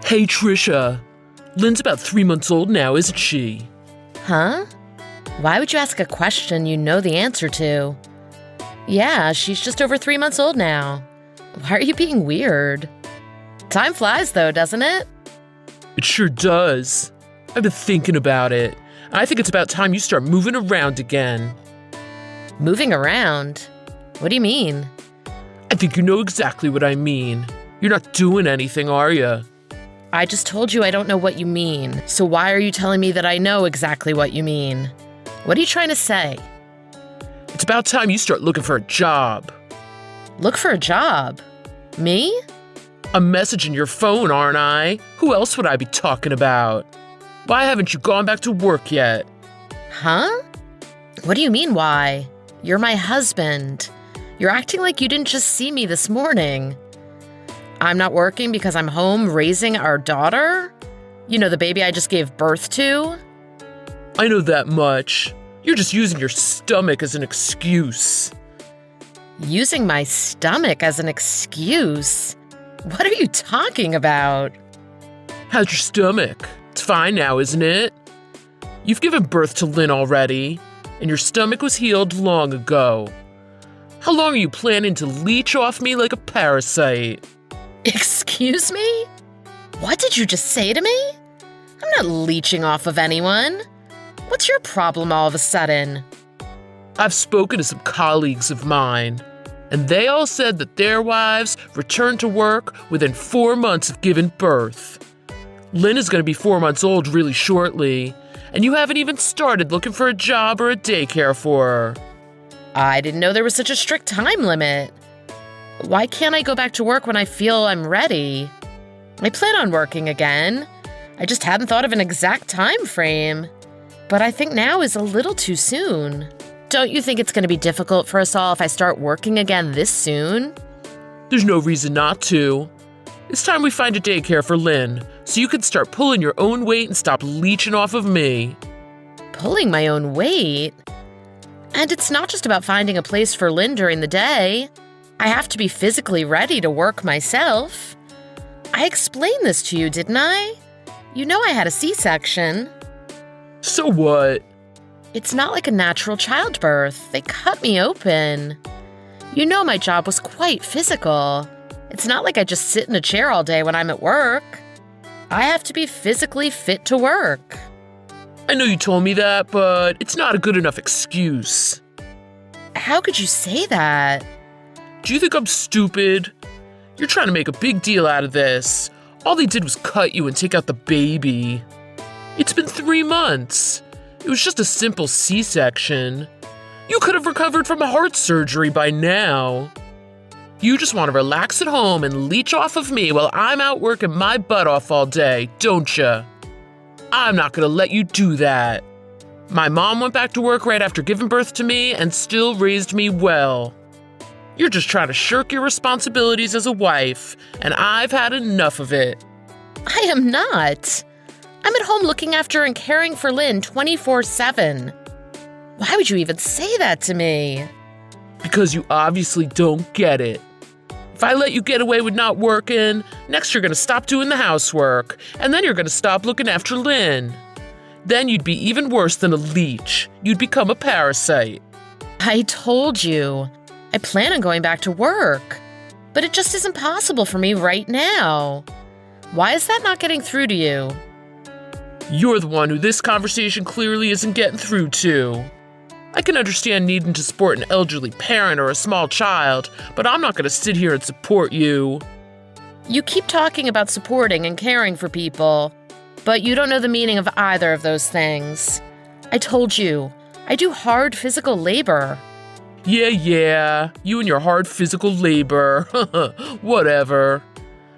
Hey, Trisha. Lynn's about 3 months old now, isn't she? Huh? Why would you ask a question you know the answer to? Yeah, she's just over 3 months old now. Why are you being weird? Time flies, though, doesn't it? It sure does. I've been thinking about it. I think it's about time you start moving around again. Moving around? What do you mean? I think you know exactly what I mean. You're not doing anything, are you? I just told you I don't know what you mean, so why are you telling me that I know exactly what you mean? What are you trying to say? It's about time you start looking for a job. Look for a job? Me? I'm messaging your phone, aren't I? Who else would I be talking about? Why haven't you gone back to work yet? Huh? What do you mean, why? You're my husband. You're acting like you didn't just see me this morning. I'm not working because I'm home raising our daughter? You know, the baby I just gave birth to? I know that much. You're just using your stomach as an excuse. Using my stomach as an excuse? What are you talking about? How's your stomach? It's fine now, isn't it? You've given birth to Lynn already, and your stomach was healed long ago. How long are you planning to leech off me like a parasite? Excuse me? What did you just say to me? I'm not leeching off of anyone. What's your problem all of a sudden? I've spoken to some colleagues of mine, and they all said that their wives returned to work within 4 months of giving birth. Lynn is going to be 4 months old really shortly, and you haven't even started looking for a job or a daycare for her. I didn't know there was such a strict time limit. Why can't I go back to work when I feel I'm ready? I plan on working again. I just hadn't thought of an exact time frame. But I think now is a little too soon. Don't you think it's going to be difficult for us all if I start working again this soon? There's no reason not to. It's time we find a daycare for Lynn, so you can start pulling your own weight and stop leeching off of me. Pulling my own weight? And it's not just about finding a place for Lynn during the day. I have to be physically ready to work myself. I explained this to you, didn't I? You know I had a C-section. So what? It's not like a natural childbirth. They cut me open. You know my job was quite physical. It's not like I just sit in a chair all day when I'm at work. I have to be physically fit to work. I know you told me that, but it's not a good enough excuse. How could you say that? Do you think I'm stupid? You're trying to make a big deal out of this. All they did was cut you and take out the baby. It's been 3 months. It was just a simple C-section. You could have recovered from a heart surgery by now. You just want to relax at home and leech off of me while I'm out working my butt off all day, don't you? I'm not going to let you do that. My mom went back to work right after giving birth to me and still raised me well. You're just trying to shirk your responsibilities as a wife, and I've had enough of it. I am not. I'm at home looking after and caring for Lynn 24/7. Why would you even say that to me? Because you obviously don't get it. If I let you get away with not working, next you're going to stop doing the housework, and then you're going to stop looking after Lynn. Then you'd be even worse than a leech. You'd become a parasite. I told you. I plan on going back to work. But it just isn't possible for me right now. Why is that not getting through to you? You're the one who this conversation clearly isn't getting through to. I can understand needing to support an elderly parent or a small child, but I'm not going to sit here and support you. You keep talking about supporting and caring for people, but you don't know the meaning of either of those things. I told you, I do hard physical labor. Yeah, you and your hard physical labor. Whatever.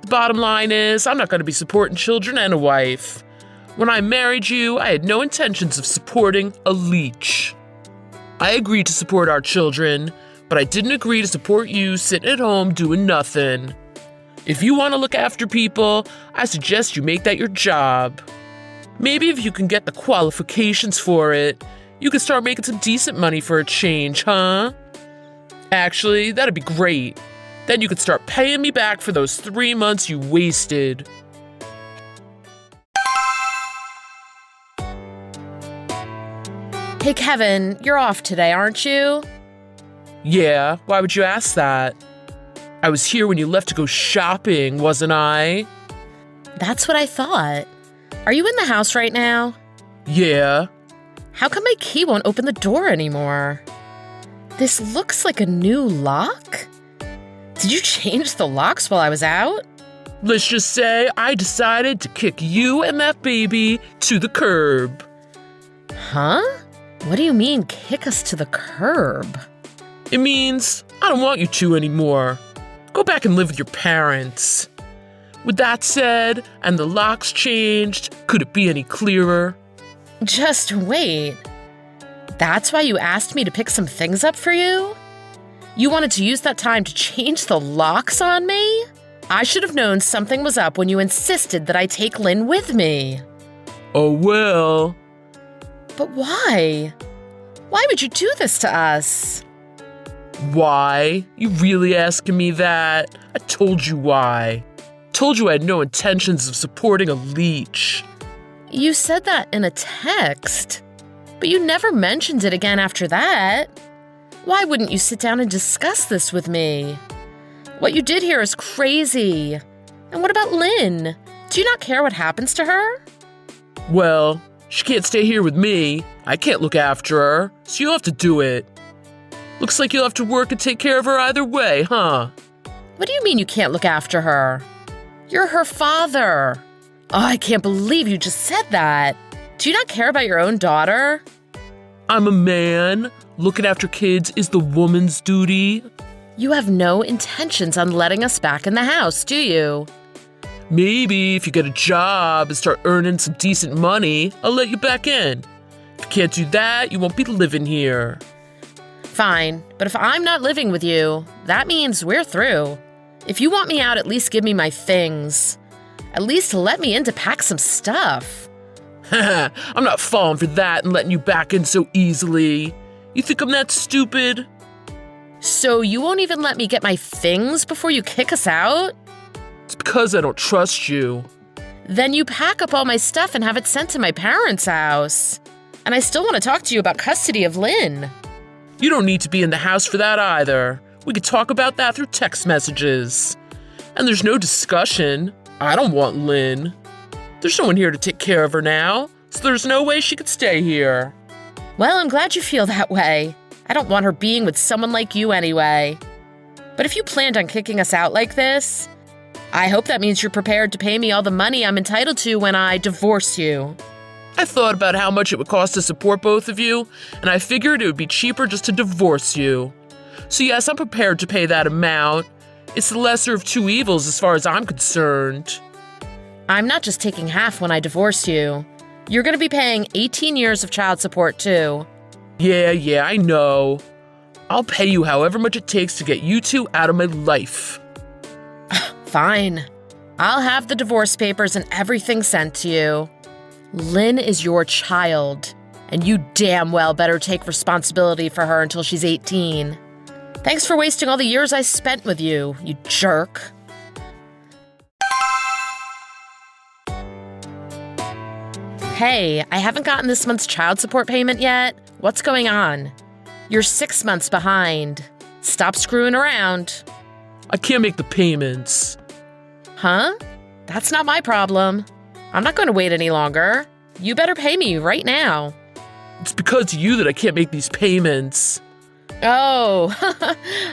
The bottom line is, I'm not going to be supporting children and a wife. When I married you, I had no intentions of supporting a leech. I agreed to support our children, but I didn't agree to support you sitting at home doing nothing. If you want to look after people, I suggest you make that your job. Maybe if you can get the qualifications for it, you can start making some decent money for a change, huh? Actually, that'd be great. Then you could start paying me back for those 3 months you wasted. Hey, Kevin, you're off today, aren't you? Yeah, why would you ask that? I was here when you left to go shopping, wasn't I? That's what I thought. Are you in the house right now? Yeah. How come my key won't open the door anymore? This looks like a new lock? Did you change the locks while I was out? Let's just say I decided to kick you and that baby to the curb. Huh? What do you mean, kick us to the curb? It means I don't want you two anymore. Go back and live with your parents. With that said, and the locks changed, could it be any clearer? Just wait. That's why you asked me to pick some things up for you? You wanted to use that time to change the locks on me? I should have known something was up when you insisted that I take Lynn with me. Oh well. But why? Why would you do this to us? Why? You really asking me that? I told you why. Told you I had no intentions of supporting a leech. You said that in a text, but you never mentioned it again after that. Why wouldn't you sit down and discuss this with me? What you did here is crazy. And what about Lynn? Do you not care what happens to her? Well, she can't stay here with me. I can't look after her, so you'll have to do it. Looks like you'll have to work and take care of her either way, huh? What do you mean you can't look after her? You're her father. Oh, I can't believe you just said that. Do you not care about your own daughter? I'm a man. Looking after kids is the woman's duty. You have no intentions on letting us back in the house, do you? Maybe if you get a job and start earning some decent money, I'll let you back in. If you can't do that, you won't be living here. Fine, but if I'm not living with you, that means we're through. If you want me out, at least give me my things. At least let me in to pack some stuff. I'm not falling for that and letting you back in so easily. You think I'm that stupid? So you won't even let me get my things before you kick us out? It's because I don't trust you. Then you pack up all my stuff and have it sent to my parents' house. And I still want to talk to you about custody of Lynn. You don't need to be in the house for that either. We could talk about that through text messages. And there's no discussion. I don't want Lynn. There's no one here to take care of her now, so there's no way she could stay here. Well, I'm glad you feel that way. I don't want her being with someone like you anyway. But if you planned on kicking us out like this, I hope that means you're prepared to pay me all the money I'm entitled to when I divorce you. I thought about how much it would cost to support both of you, and I figured it would be cheaper just to divorce you. So yes, I'm prepared to pay that amount. It's the lesser of two evils as far as I'm concerned. I'm not just taking half when I divorce you. You're going to be paying 18 years of child support too. Yeah, I know. I'll pay you however much it takes to get you two out of my life. Fine. I'll have the divorce papers and everything sent to you. Lynn is your child, and you damn well better take responsibility for her until she's 18. Thanks for wasting all the years I spent with you, you jerk. Hey, I haven't gotten this month's child support payment yet. What's going on? You're 6 months behind. Stop screwing around. I can't make the payments. Huh? That's not my problem. I'm not going to wait any longer. You better pay me right now. It's because of you that I can't make these payments. Oh,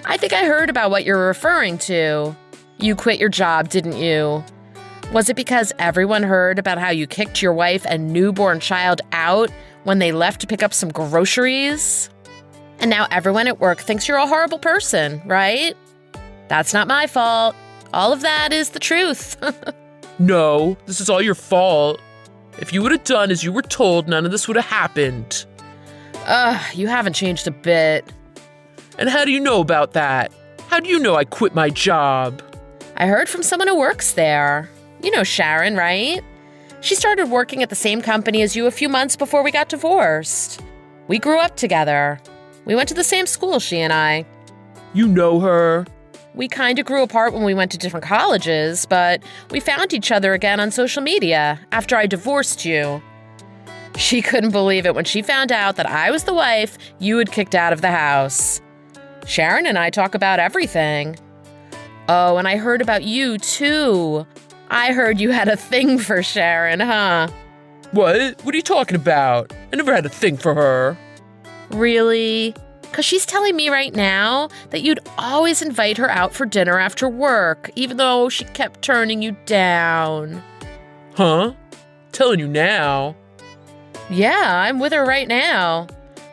I think I heard about what you're referring to. You quit your job, didn't you? Was it because everyone heard about how you kicked your wife and newborn child out when they left to pick up some groceries? And now everyone at work thinks you're a horrible person, right? That's not my fault. All of that is the truth. No, this is all your fault. If you would have done as you were told, none of this would have happened. You haven't changed a bit. And how do you know about that? How do you know I quit my job? I heard from someone who works there. You know Sharon, right? She started working at the same company as you a few months before we got divorced. We grew up together. We went to the same school, she and I. You know her? We kind of grew apart when we went to different colleges, but we found each other again on social media after I divorced you. She couldn't believe it when she found out that I was the wife you had kicked out of the house. Sharon and I talk about everything. Oh, and I heard about you, too. I heard you had a thing for Sharon, huh? What? What are you talking about? I never had a thing for her. Really? 'Cause she's telling me right now that you'd always invite her out for dinner after work, even though she kept turning you down. Huh? Telling you now. Yeah, I'm with her right now.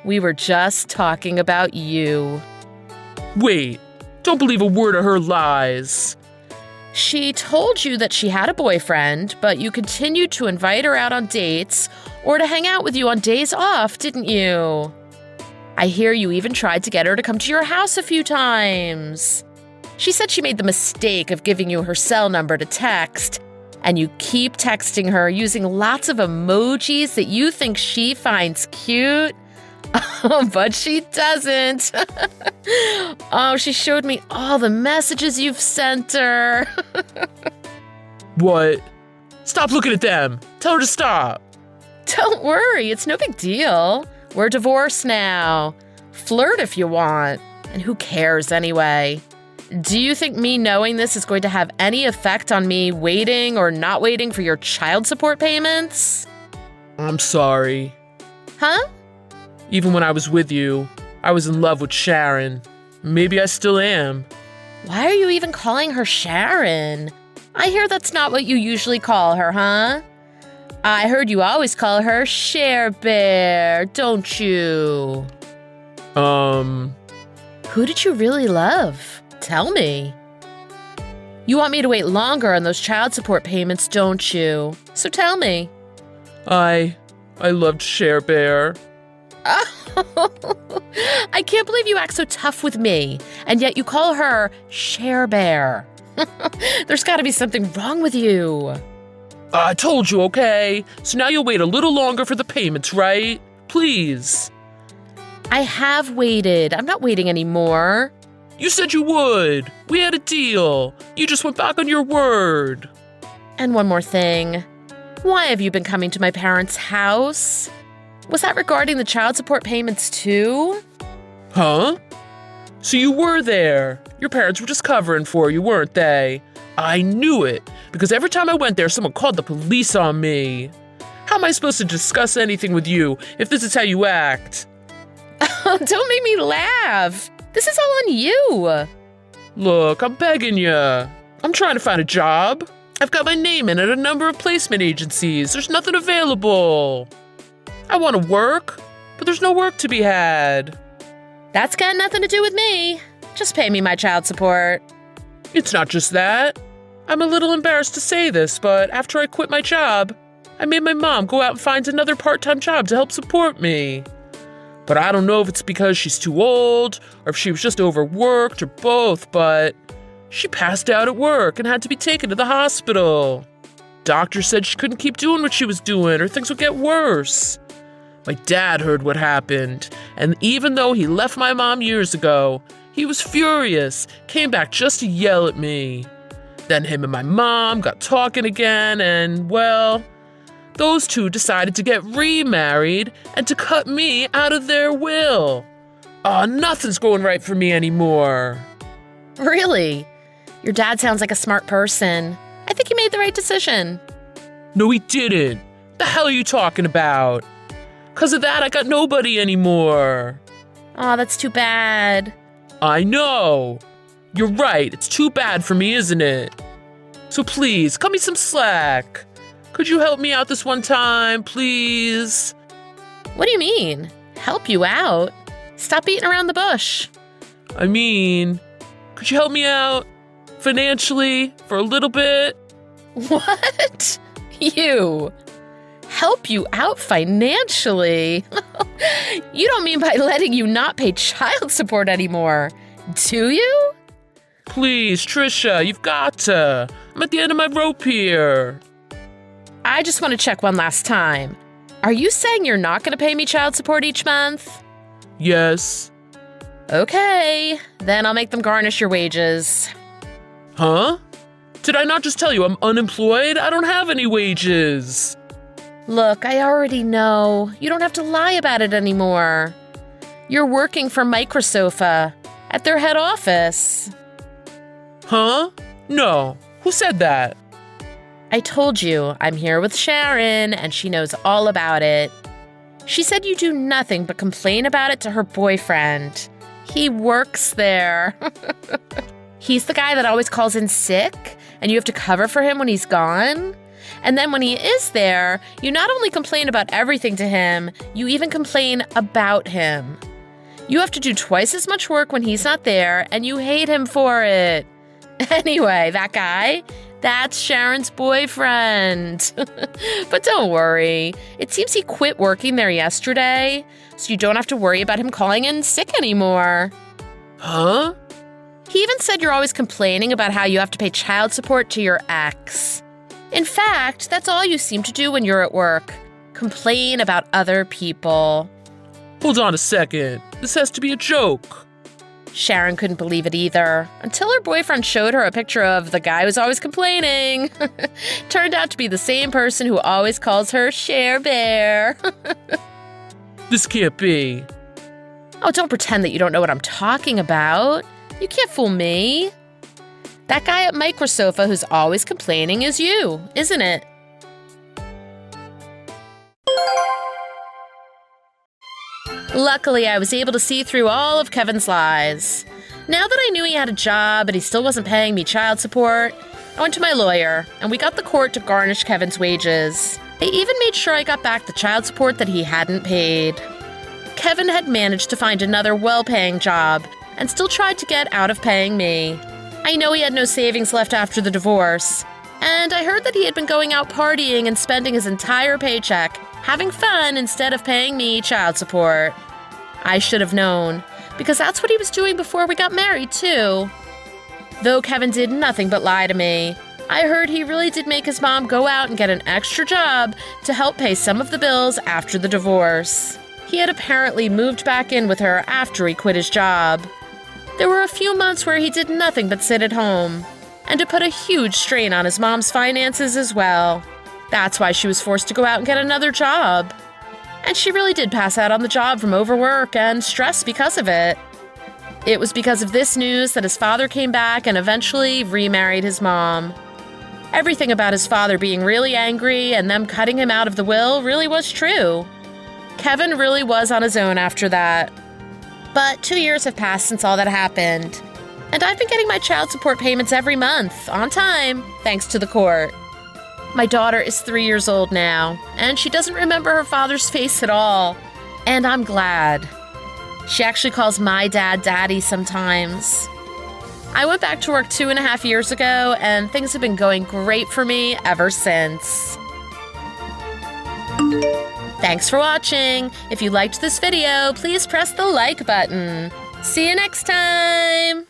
We were just talking about you. Wait, don't believe a word of her lies. She told you that she had a boyfriend, but you continued to invite her out on dates or to hang out with you on days off, didn't you? I hear you even tried to get her to come to your house a few times. She said she made the mistake of giving you her cell number to text, and you keep texting her using lots of emojis that you think she finds cute. But she doesn't. Oh, she showed me all the messages you've sent her. What? Stop looking at them. Tell her to stop. Don't worry, it's no big deal. We're divorced now. Flirt if you want. And who cares anyway? Do you think me knowing this is going to have any effect on me waiting or not waiting for your child support payments? I'm sorry. Huh? Even when I was with you, I was in love with Sharon. Maybe I still am. Why are you even calling her Sharon? I hear that's not what you usually call her, huh? I heard you always call her Share Bear, don't you? Who did you really love? Tell me. You want me to wait longer on those child support payments, don't you? So tell me. I loved Share Bear. I can't believe you act so tough with me, and yet you call her Share Bear. There's got to be something wrong with you. I told you, okay? So now you'll wait a little longer for the payments, right? Please. I have waited. I'm not waiting anymore. You said you would. We had a deal. You just went back on your word. And one more thing. Why have you been coming to my parents' house? Was that regarding the child support payments too? Huh? So you were there. Your parents were just covering for you, weren't they? I knew it, because every time I went there, someone called the police on me. How am I supposed to discuss anything with you if this is how you act? Don't make me laugh. This is all on you. Look, I'm begging you. I'm trying to find a job. I've got my name in at a number of placement agencies. There's nothing available. I want to work, but there's no work to be had. That's got nothing to do with me. Just pay me my child support. It's not just that. I'm a little embarrassed to say this, but after I quit my job, I made my mom go out and find another part-time job to help support me. But I don't know if it's because she's too old, or if she was just overworked, or both, but she passed out at work and had to be taken to the hospital. Doctor said she couldn't keep doing what she was doing, or things would get worse. My dad heard what happened, and even though he left my mom years ago, he was furious, came back just to yell at me. Then him and my mom got talking again, and, well, those two decided to get remarried and to cut me out of their will. Nothing's going right for me anymore. Really? Your dad sounds like a smart person. I think he made the right decision. No, he didn't. The hell are you talking about? 'Cause of that, I got nobody anymore. Aw, that's too bad. I know. You're right. It's too bad for me, isn't it? So please, cut me some slack. Could you help me out this one time, please? What do you mean? Help you out? Stop beating around the bush. I mean, could you help me out financially for a little bit? What? You? Help you out financially? You don't mean by letting you not pay child support anymore, do you? Please, Trisha, you've got to. I'm at the end of my rope here. I just want to check one last time. Are you saying you're not going to pay me child support each month? Yes. Okay, then I'll make them garnish your wages. Huh? Did I not just tell you I'm unemployed? I don't have any wages. Look, I already know. You don't have to lie about it anymore. You're working for Microsofa at their head office. Huh? No. Who said that? I told you, I'm here with Sharon, and she knows all about it. She said you do nothing but complain about it to her boyfriend. He works there. He's the guy that always calls in sick, and you have to cover for him when he's gone. And then when he is there, you not only complain about everything to him, you even complain about him. You have to do twice as much work when he's not there, and you hate him for it. Anyway, that guy, that's Sharon's boyfriend. But don't worry. It seems he quit working there yesterday, so you don't have to worry about him calling in sick anymore. Huh? He even said you're always complaining about how you have to pay child support to your ex. In fact, that's all you seem to do when you're at work. Complain about other people. Hold on a second. This has to be a joke. Sharon couldn't believe it either, until her boyfriend showed her a picture of the guy who's always complaining. Turned out to be the same person who always calls her Share Bear. This can't be. Oh, don't pretend that you don't know what I'm talking about. You can't fool me. That guy at Microsofa who's always complaining is you, isn't it? Luckily, I was able to see through all of Kevin's lies. Now that I knew he had a job but he still wasn't paying me child support, I went to my lawyer, and we got the court to garnish Kevin's wages. They even made sure I got back the child support that he hadn't paid. Kevin had managed to find another well-paying job and still tried to get out of paying me. I know he had no savings left after the divorce, and I heard that he had been going out partying and spending his entire paycheck having fun instead of paying me child support. I should have known, because that's what he was doing before we got married, too. Though Kevin did nothing but lie to me, I heard he really did make his mom go out and get an extra job to help pay some of the bills after the divorce. He had apparently moved back in with her after he quit his job. There were a few months where he did nothing but sit at home, and it put a huge strain on his mom's finances as well. That's why she was forced to go out and get another job. And she really did pass out on the job from overwork and stress because of it. It was because of this news that his father came back and eventually remarried his mom. Everything about his father being really angry and them cutting him out of the will really was true. Kevin really was on his own after that. But 2 years have passed since all that happened. And I've been getting my child support payments every month, on time, thanks to the court. My daughter is 3 years old now, and she doesn't remember her father's face at all. And I'm glad. She actually calls my dad Daddy sometimes. I went back to work 2.5 years ago, and things have been going great for me ever since. Thanks for watching. If you liked this video, please press the like button. See you next time!